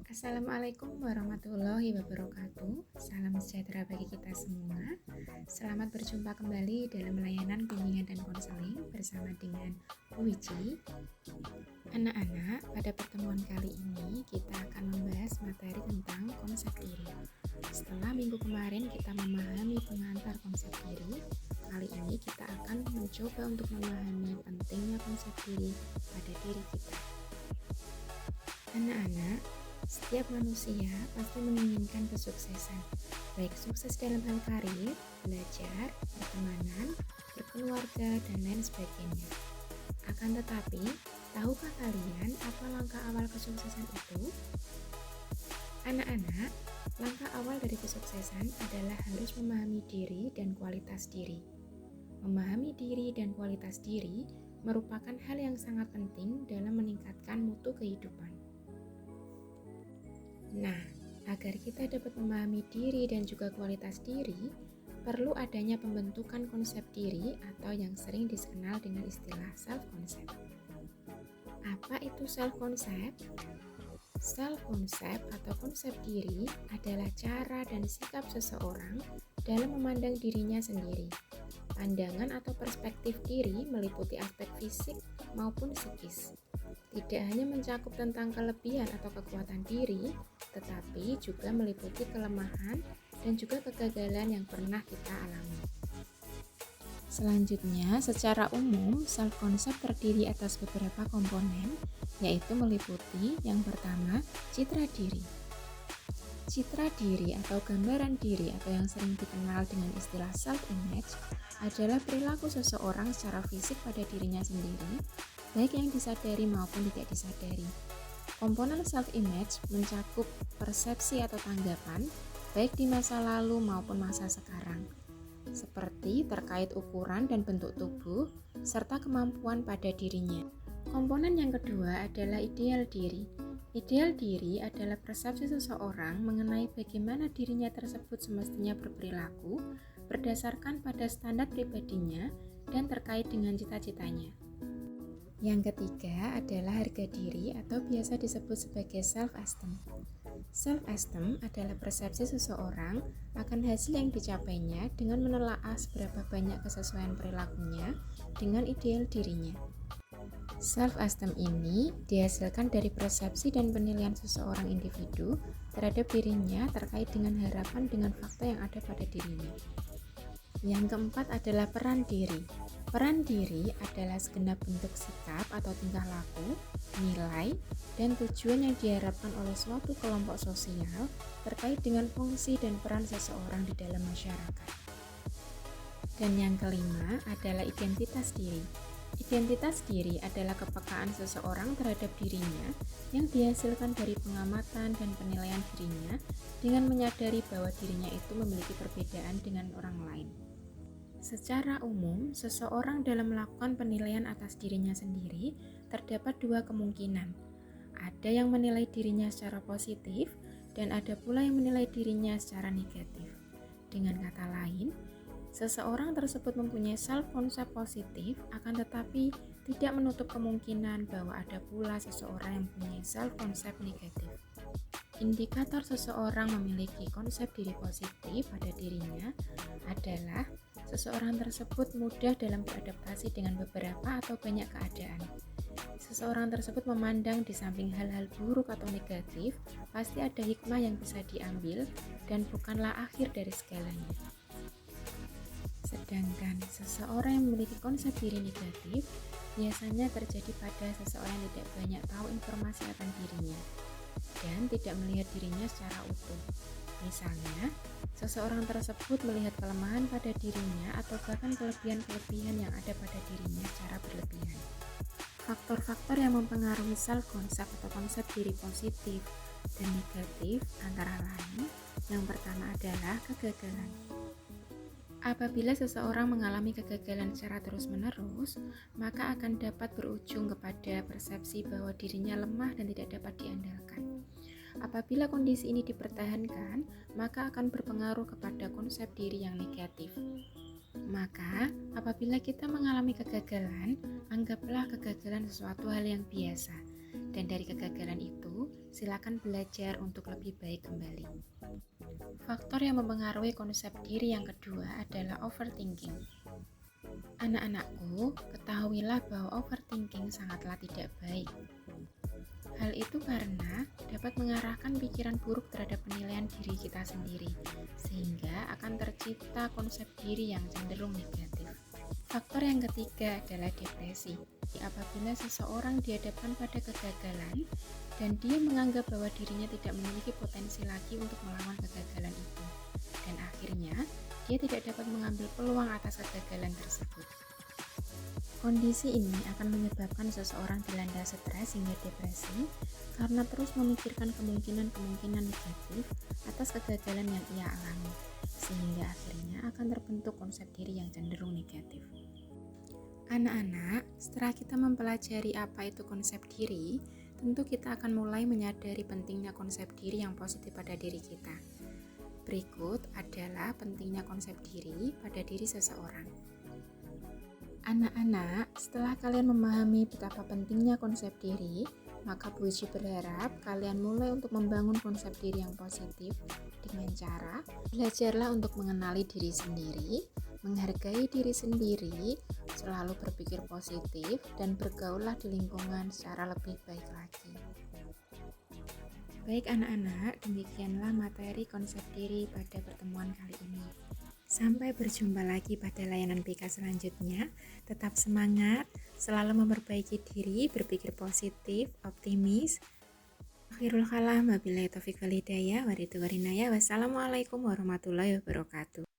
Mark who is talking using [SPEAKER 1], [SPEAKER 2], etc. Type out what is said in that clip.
[SPEAKER 1] Assalamualaikum warahmatullahi wabarakatuh. Salam sejahtera bagi kita semua. Selamat berjumpa kembali dalam layanan bimbingan dan konseling bersama dengan Bu Wiji. Anak-anak, pada pertemuan kali ini kita akan membahas materi tentang konsep diri. Setelah minggu kemarin kita memahami pengantar konsep diri, kali ini kita akan mencoba untuk memahami pentingnya konsep diri pada diri kita. Anak-anak, setiap manusia pasti menginginkan kesuksesan, baik sukses dalam hal karir, belajar, pertemanan, berkeluarga, dan lain sebagainya. Akan tetapi, tahukah kalian apa langkah awal kesuksesan itu? Anak-anak, langkah awal dari kesuksesan adalah harus memahami diri dan kualitas diri. Memahami diri dan kualitas diri merupakan hal yang sangat penting dalam meningkatkan mutu kehidupan. Nah, agar kita dapat memahami diri dan juga kualitas diri, perlu adanya pembentukan konsep diri atau yang sering dikenal dengan istilah self-concept. Apa itu self-concept? Self-concept atau konsep diri adalah cara dan sikap seseorang dalam memandang dirinya sendiri. Pandangan atau perspektif diri meliputi aspek fisik maupun psikis. Tidak hanya mencakup tentang kelebihan atau kekuatan diri, tetapi juga meliputi kelemahan dan juga kegagalan yang pernah kita alami. Selanjutnya, secara umum, self-concept terdiri atas beberapa komponen, yaitu meliputi yang pertama, citra diri. Citra diri atau gambaran diri atau yang sering dikenal dengan istilah self-image adalah perilaku seseorang secara fisik pada dirinya sendiri, baik yang disadari maupun tidak disadari. Komponen self-image mencakup persepsi atau tanggapan, baik di masa lalu maupun masa sekarang, seperti terkait ukuran dan bentuk tubuh, serta kemampuan pada dirinya. Komponen yang kedua adalah ideal diri. Ideal diri adalah persepsi seseorang mengenai bagaimana dirinya tersebut semestinya berperilaku berdasarkan pada standar pribadinya dan terkait dengan cita-citanya. Yang ketiga adalah harga diri atau biasa disebut sebagai self-esteem. Self-esteem adalah persepsi seseorang akan hasil yang dicapainya dengan menelaah seberapa banyak kesesuaian perilakunya dengan ideal dirinya. Self-esteem ini dihasilkan dari persepsi dan penilaian seseorang individu terhadap dirinya terkait dengan harapan dengan fakta yang ada pada dirinya. Yang keempat adalah peran diri. Peran diri adalah segenap bentuk sikap atau tingkah laku, nilai, dan tujuan yang diharapkan oleh suatu kelompok sosial terkait dengan fungsi dan peran seseorang di dalam masyarakat. Dan yang kelima adalah identitas diri. Identitas diri adalah kepekaan seseorang terhadap dirinya yang dihasilkan dari pengamatan dan penilaian dirinya dengan menyadari bahwa dirinya itu memiliki perbedaan dengan orang lain. Secara umum, seseorang dalam melakukan penilaian atas dirinya sendiri terdapat dua kemungkinan. Ada yang menilai dirinya secara positif dan ada pula yang menilai dirinya secara negatif. Dengan kata lain, seseorang tersebut mempunyai self-concept positif, akan tetapi tidak menutup kemungkinan bahwa ada pula seseorang yang mempunyai self-concept negatif. Indikator seseorang memiliki konsep diri positif pada dirinya adalah seseorang tersebut mudah dalam beradaptasi dengan beberapa atau banyak keadaan. Seseorang tersebut memandang di samping hal-hal buruk atau negatif, pasti ada hikmah yang bisa diambil dan bukanlah akhir dari segalanya. Sedangkan seseorang yang memiliki konsep diri negatif biasanya terjadi pada seseorang yang tidak banyak tahu informasi akan dirinya dan tidak melihat dirinya secara utuh. Misalnya, seseorang tersebut melihat kelemahan pada dirinya atau bahkan kelebihan-kelebihan yang ada pada dirinya secara berlebihan. Faktor-faktor yang mempengaruhi self-concept atau konsep diri positif dan negatif antara lain, yang pertama adalah kegagalan. Apabila seseorang mengalami kegagalan secara terus-menerus, maka akan dapat berujung kepada persepsi bahwa dirinya lemah dan tidak dapat diandalkan. Apabila kondisi ini dipertahankan, maka akan berpengaruh kepada konsep diri yang negatif. Maka, apabila kita mengalami kegagalan, anggaplah kegagalan sesuatu hal yang biasa. Dan dari kegagalan itu, silakan belajar untuk lebih baik kembali. Faktor yang mempengaruhi konsep diri yang kedua adalah overthinking. Anak-anakku, ketahuilah bahwa overthinking sangatlah tidak baik. Hal itu karena dapat mengarahkan pikiran buruk terhadap penilaian diri kita sendiri, sehingga akan tercipta konsep diri yang cenderung negatif. Faktor yang ketiga adalah depresi. Apabila seseorang dihadapkan pada kegagalan dan dia menganggap bahwa dirinya tidak memiliki potensi lagi untuk melawan kegagalan itu, dan akhirnya dia tidak dapat mengambil peluang atas kegagalan tersebut. Kondisi ini akan menyebabkan seseorang dilanda stres hingga depresi karena terus memikirkan kemungkinan-kemungkinan negatif atas kegagalan yang ia alami, sehingga akhirnya akan terbentuk konsep diri yang cenderung negatif. Anak-anak, setelah kita mempelajari apa itu konsep diri, tentu kita akan mulai menyadari pentingnya konsep diri yang positif pada diri kita. Berikut adalah pentingnya konsep diri pada diri seseorang. Anak-anak, setelah kalian memahami betapa pentingnya konsep diri, maka Bu Uci berharap kalian mulai untuk membangun konsep diri yang positif dengan cara belajarlah untuk mengenali diri sendiri, menghargai diri sendiri, selalu berpikir positif, dan bergaullah di lingkungan secara lebih baik lagi. Baik anak-anak, demikianlah materi konsep diri pada pertemuan kali ini. Sampai berjumpa lagi pada layanan BK selanjutnya. Tetap semangat, selalu memperbaiki diri, berpikir positif, optimis. Akhirul kalam, wabillahi taufiq wal hidayah, wassalamualaikum warahmatullahi wabarakatuh.